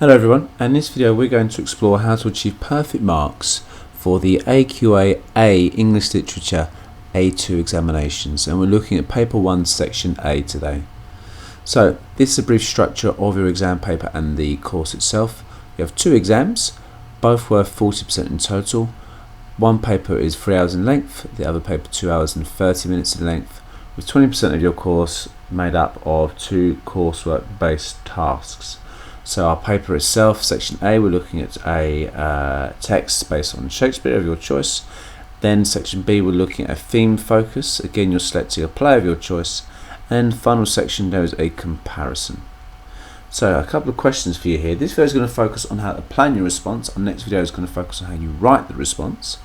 Hello everyone, and in this video we're going to explore how to achieve perfect marks for the AQA A English Literature A2 examinations, and we're looking at paper 1 section A today. So this is a brief structure of your exam paper and the course itself. You have two exams, both worth 40% in total. One paper is 3 hours in length, the other paper 2 hours and 30 minutes in length, with 20% of your course made up of two coursework based tasks. So our paper itself, section A, we're looking at a text based on Shakespeare of your choice. Then section B, we're looking at a theme focus. Again, you're selecting a play of your choice. And final section, there is a comparison. So a couple of questions for you here. This video is going to focus on how to plan your response. Our next video is going to focus on how you write the response.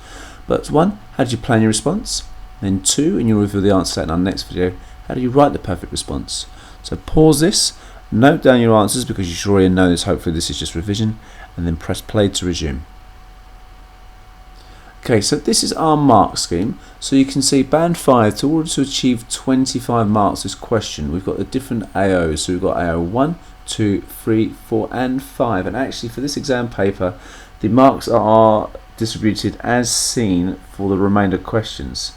But one, how do you plan your response? Then two, and you'll reveal the answer in our next video, how do you write the perfect response? So pause this. Note down your answers because you should already know this. Hopefully this is just revision, and then press play to resume. Okay, so this is our mark scheme. So you can see band 5, to order to achieve 25 marks this question, we've got the different AOs. So we've got AO 1, 2, 3, 4 and 5, and actually for this exam paper the marks are distributed as seen for the remainder questions.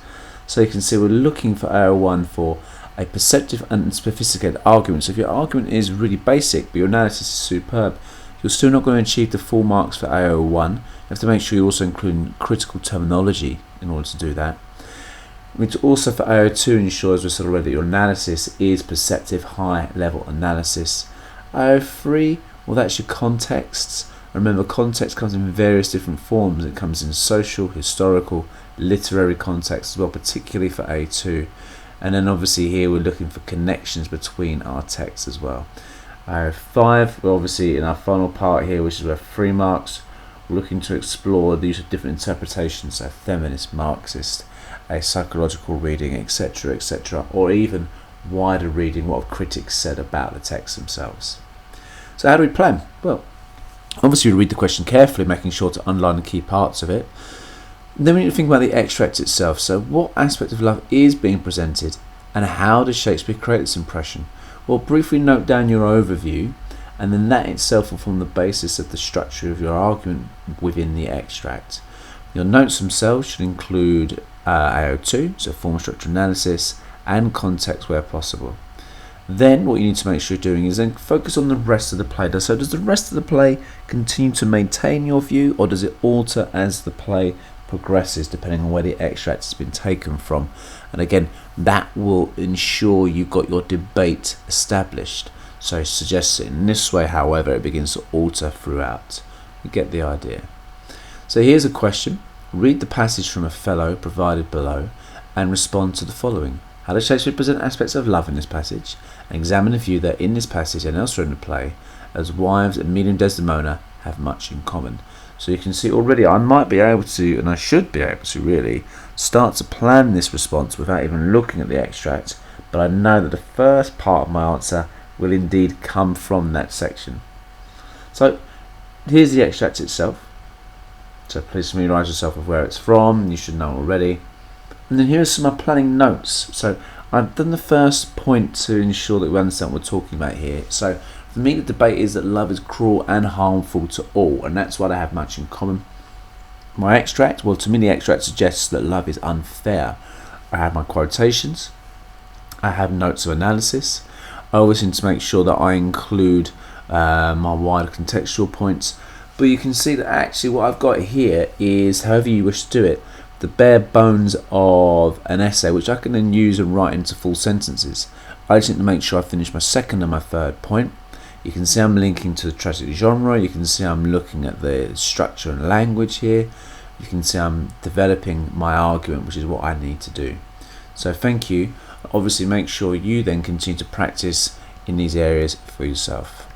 So you can see we're looking for AO 1 for a perceptive and sophisticated argument. So if your argument is really basic but your analysis is superb, you're still not going to achieve the full marks for AO1. You have to make sure you also include critical terminology in order to do that. We need to also for AO2 ensure, as we said already, that your analysis is perceptive, high level analysis. AO3, well, that's your contexts. Remember, context comes in various different forms. It comes in social, historical, literary context as well, particularly for A2. And then obviously here we're looking for connections between our texts as well. 5, we're obviously in our final part here, which is worth 3 marks. We're looking to explore the use of different interpretations, so feminist, Marxist, a psychological reading, etc., etc., or even wider reading, what have critics said about the text themselves. So how do we plan? Well, obviously we read the question carefully, making sure to underline the key parts of it. Then we need to think about the extract itself. So what aspect of love is being presented, and how does Shakespeare create this impression? Well, briefly note down your overview, and then that itself will form the basis of the structure of your argument within the extract. Your notes themselves should include AO2, so form, structure, analysis, and context where possible. Then what you need to make sure you're doing is then focus on the rest of the play. So does the rest of the play continue to maintain your view, or does it alter as the play progresses depending on where the extract has been taken from? And again, that will ensure you've got your debate established. So suggest it in this way, however, it begins to alter throughout. You get the idea. So here's a question. Read the passage from Othello provided below and respond to the following. How does Shakespeare present aspects of love in this passage? And examine the view that in this passage and elsewhere in the play, as wives and Emilia and Desdemona have much in common. So you can see already I might be able to, and I should be able to really, start to plan this response without even looking at the extract, but I know that the first part of my answer will indeed come from that section. So here's the extract itself. So please familiarise yourself with where it's from, you should know already. And then here are some of my planning notes. So I've done the first point to ensure that we understand what we're talking about here. So for me, the debate is that love is cruel and harmful to all, and that's why they have much in common. My extract, well, to me the extract suggests that love is unfair. I have my quotations, I have notes of analysis. I always need to make sure that I include my wider contextual points, but you can see that actually what I've got here is, however you wish to do it, the bare bones of an essay, which I can then use and write into full sentences. I just need to make sure I finish my second and my third point. You can see I'm linking to the tragedy genre. You can see I'm looking at the structure and language here. You can see I'm developing my argument, which is what I need to do. So thank you. Obviously make sure you then continue to practice in these areas for yourself.